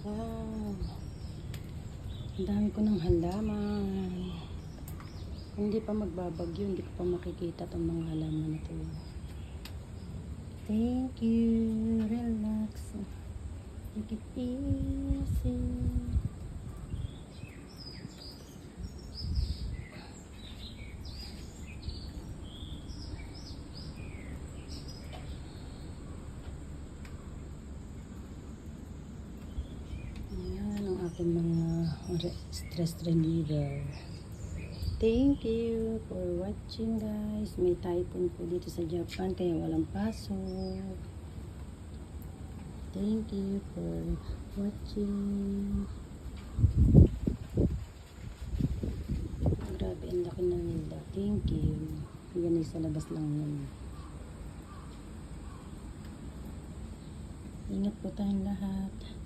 Wow. Ang dami ko ng halaman. Kung hindi pa magbabagyo, hindi ko pa makikita itong mga halaman na ito. Thank you. Relax. Take it easy. Aking mga stress reliever. Thank you for watching, guys. May typhoon po dito sa Japan kaya walang pasok. Thank you for watching. Grabe, ang laki na nila. Thank you. Yan ay sa labas lang yun. Ingat po tayong lahat.